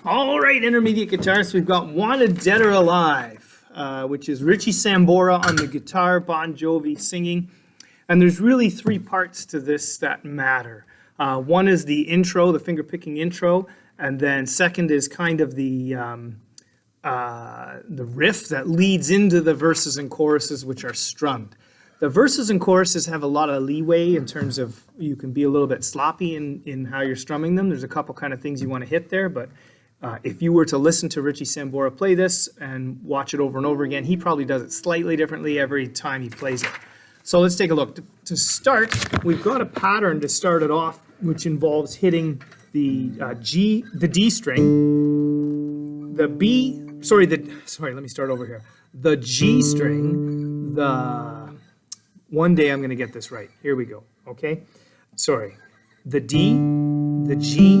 All right, intermediate guitarists, we've got Wanted Dead or Alive, which is Richie Sambora on the guitar, Bon Jovi singing. And there's really three parts to this that matter. One is the intro, the finger-picking intro, and then second is kind of the riff that leads into the verses and choruses, which are strummed. The verses and choruses have a lot of leeway in terms of you can be a little bit sloppy in how you're strumming them. There's a couple kind of things you want to hit there, but if you were to listen to Richie Sambora play this and watch it over and over again, he probably does it slightly differently every time he plays it. So let's take a look. To start, we've got a pattern to start it off, which involves hitting the D string, the B, let me start over here. The G string, one day I'm going to get this right. Here we go, okay? The D, the G,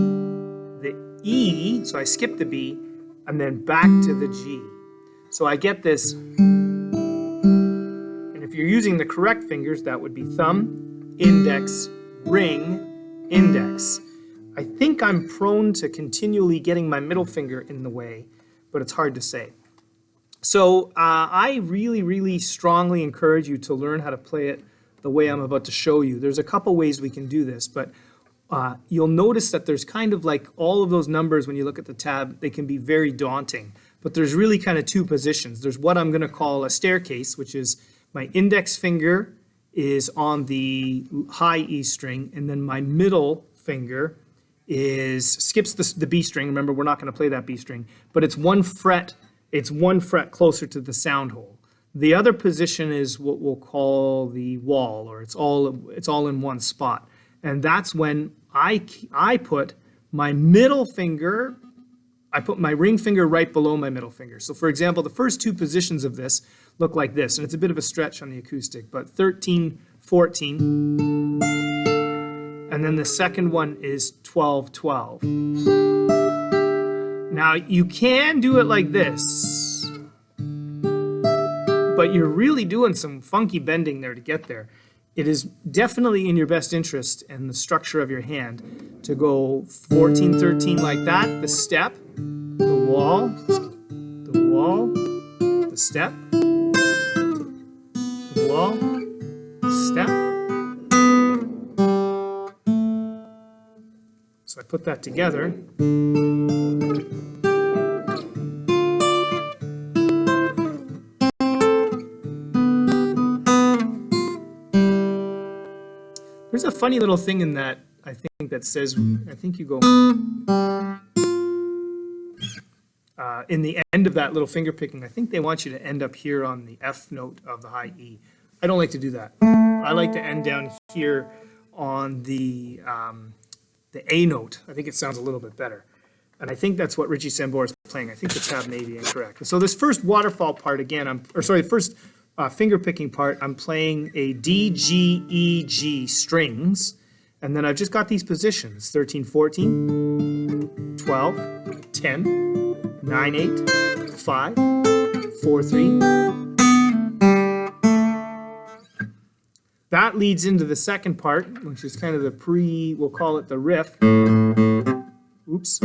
the E, so I skip the B, and then back to the G. So I get this, and if you're using the correct fingers, that would be thumb, index, ring, index. I think I'm prone to continually getting my middle finger in the way, but it's hard to say. So I really, really strongly encourage you to learn how to play it the way I'm about to show you. There's a couple ways we can do this, but you'll notice that there's kind of like all of those numbers when you look at the tab, they can be very daunting. But there's really kind of two positions. There's what I'm going to call a staircase, which is my index finger is on the high E string, and then my middle finger skips the B string. Remember, we're not going to play that B string, but it's one fret closer to the sound hole. The other position is what we'll call the wall, or it's all in one spot. And that's when I put my middle finger, I put my ring finger right below my middle finger. So for example, the first two positions of this look like this, and it's a bit of a stretch on the acoustic, but 13, 14, and then the second one is 12, 12. Now you can do it like this, but you're really doing some funky bending there to get there. It is definitely in your best interest and the structure of your hand to go 14, 13 like that, the step, the wall, the step, the wall, the step. So I put that together. There's a funny little thing in that, I think, that says, I think you go, in the end of that little finger picking, I think they want you to end up here on the F note of the high E. I don't like to do that. I like to end down here on the A note. I think it sounds a little bit better. And I think that's what Richie Sambora is playing. I think the tab may be incorrect. And so this first waterfall part again, first finger picking part, I'm playing a D, G, E, G strings, and then I've just got these positions, 13, 14, 12, 10, 9, 8, 5, 4, 3. That leads into the second part, which is kind of the we'll call it the riff. Oops.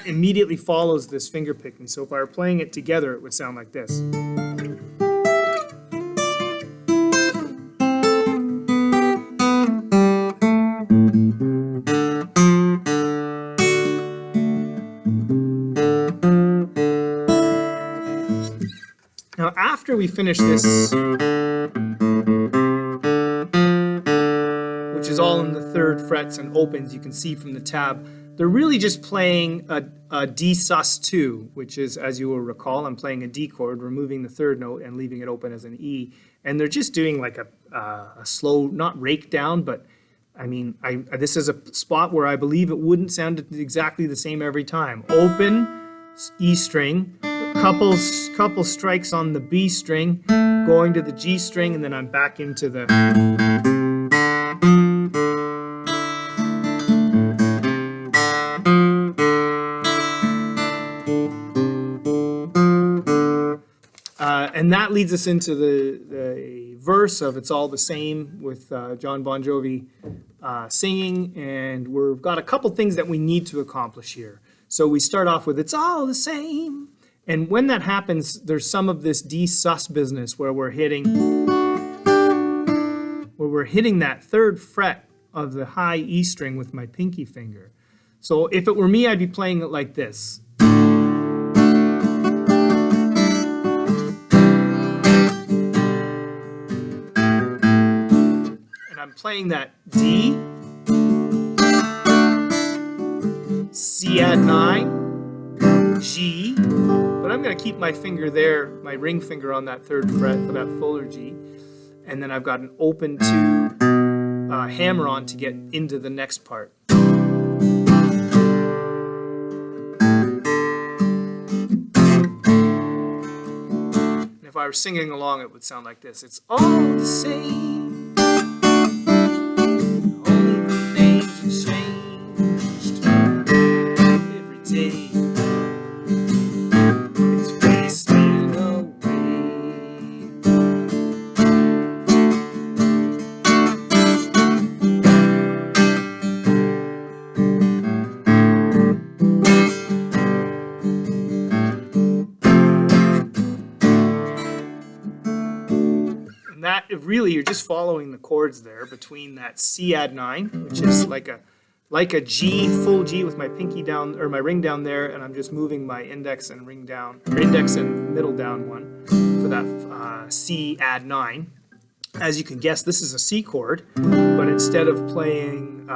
Immediately follows this finger picking. So if I were playing it together, it would sound like this. Now after we finish this, which is all in the third frets and opens, you can see from the tab, they're really just playing a D sus2, which is, as you will recall, I'm playing a D chord, removing the third note and leaving it open as an E. And they're just doing like a slow, not rake down, but I mean, this is a spot where I believe it wouldn't sound exactly the same every time. Open, E string, couple strikes on the B string, going to the G string, and then I'm back into the... And that leads us into the verse of It's All the Same with John Bon Jovi singing. And we've got a couple things that we need to accomplish here. So we start off with It's All the Same. And when that happens, there's some of this D sus business where we're hitting that third fret of the high E string with my pinky finger. So if it were me, I'd be playing it like this. And I'm playing that D, C add 9, G, but I'm going to keep my finger there, my ring finger on that third fret for that fuller G. And then I've got an open 2 hammer on to get into the next part. And if I were singing along, it would sound like this. It's all the same. Only the names have changed every day. It's wasting away. That really, you're just following the chords there between that C add 9, which is like a G, full G with my pinky down or my ring down there, and I'm just moving my index and ring down, or index and middle down one for that C add 9. As you can guess, this is a C chord, but instead of playing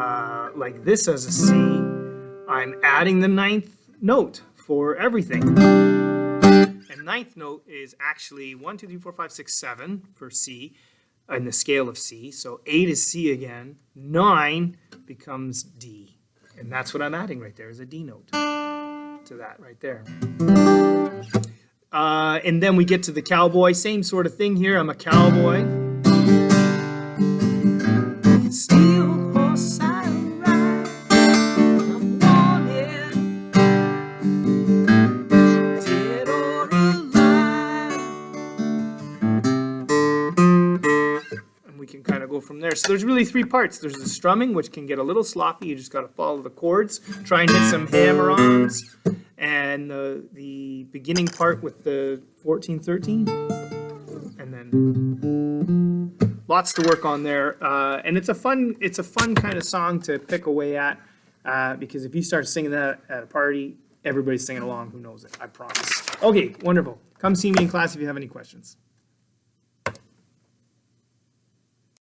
like this as a C, I'm adding the 9th note for everything. Ninth note is actually 1, 2, 3, 4, 5, 6, 7 for C in the scale of C. So 8 is C again. 9 becomes D. And that's what I'm adding right there is a D note to that right there. And then we get to the cowboy. Same sort of thing here. I'm a cowboy. Steel horse I ride. I'm wanted. From there. So there's really 3 parts. There's the strumming, which can get a little sloppy. You just got to follow the chords, try and hit some hammer-ons, and the beginning part with the 14, 13, and then lots to work on there. And it's a fun kind of song to pick away at because if you start singing that at a party, everybody's singing along who knows it. I promise. Okay, wonderful. Come see me in class if you have any questions.